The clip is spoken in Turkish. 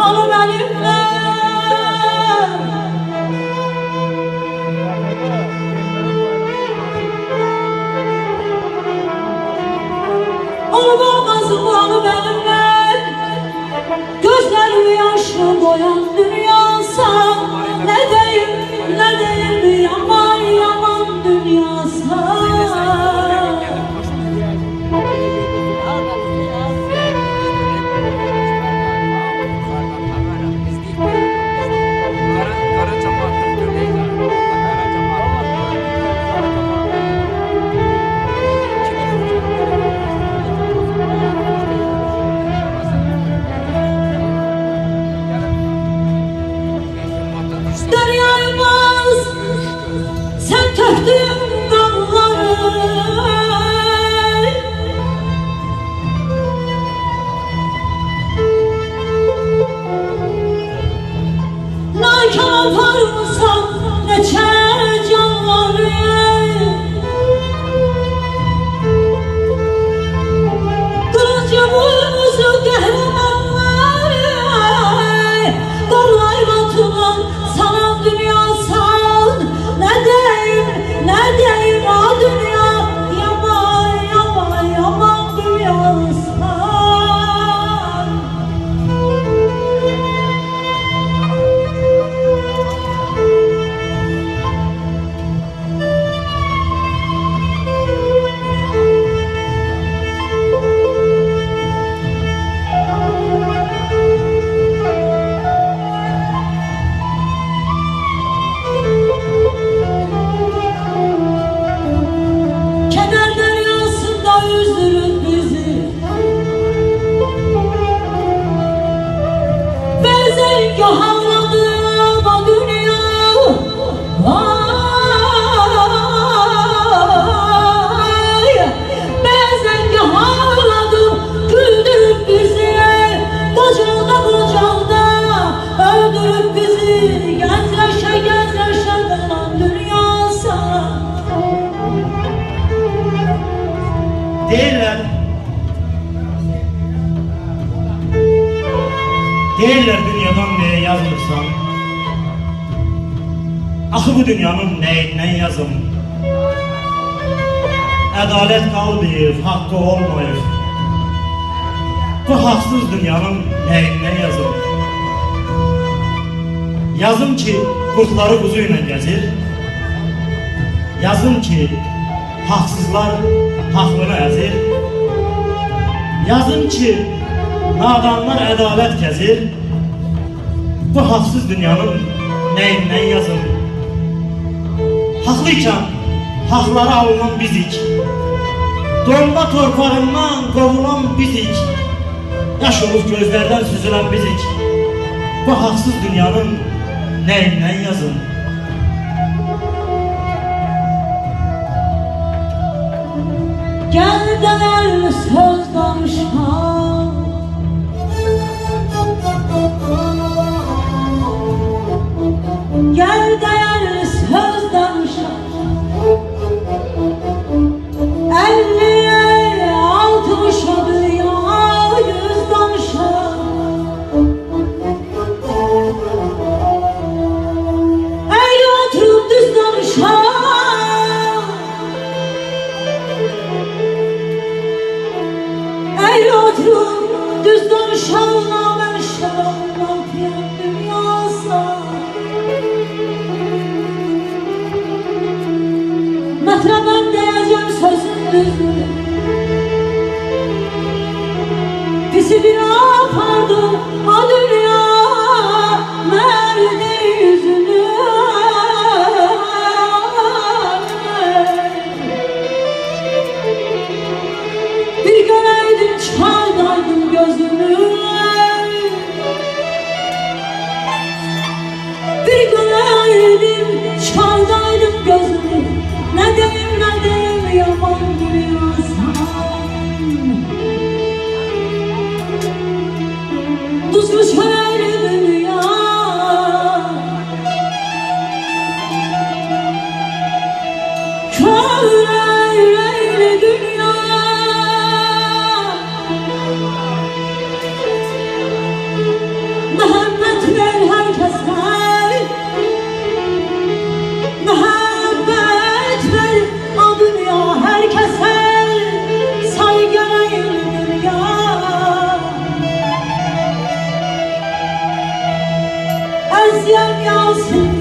Onu benimle olmaz onu benimle gözlerimi yaşlı boyan dünyasa ne diyeyim yaman yaman dünyasa. Deryaymaz sen töktün kanları, nankar aparmışsan neçe canları. Kılıcı boynuzu kahramanları kolay batılan sana dünyasan ne diyeyim o dünya yaman yaman yaman dünyasan. Havladım o dünya, vay. Bazen havladım güldürüp bizi, kocalda öldürüp bizi. Gez yaşa kalan dünyasa. Deyirlər dünyadan neye yazmırsan, axı bu dünyanın neyindən yazım? Ədalət qalmayıb, haqqı olmayıb, bu haqsız dünyanın neyindən yazım? Yazım ki, qurtları quzu ilə gəzir, yazım ki, haqsızlar haqlını əzir, yazım ki, nadanlar ədalət kəzir, bu haqsız dünyanın neyindən yazım? Haqlıyken haqlara alınan bizik, donma torpağından qovulan bizik, yaş olub gözlərdən süzülən bizik, bu haqsız dünyanın neyindən yazım? Gel döner söz danışma, gel değerli söz danışa. 50'ye 60'a dünya yüz danışa. Eğri oturup düz danışa, eğri oturup düz danışa. Ben şaraptan piyan dünyasa. Metradan diyeceğim sözün düzünü, pisi bir apardı o dünya merdi yüzünü. Bir göreydim çaldaydım gözünü, bir göreydim çaldaydım gözünü. Ne diyeyim yaman dünyasın. Tuzlu çöre Məhəbbət ver hər kəsə, məhəbbət ver o dünya hər kəsə, say gələyim dünya. Əziyəm yalsın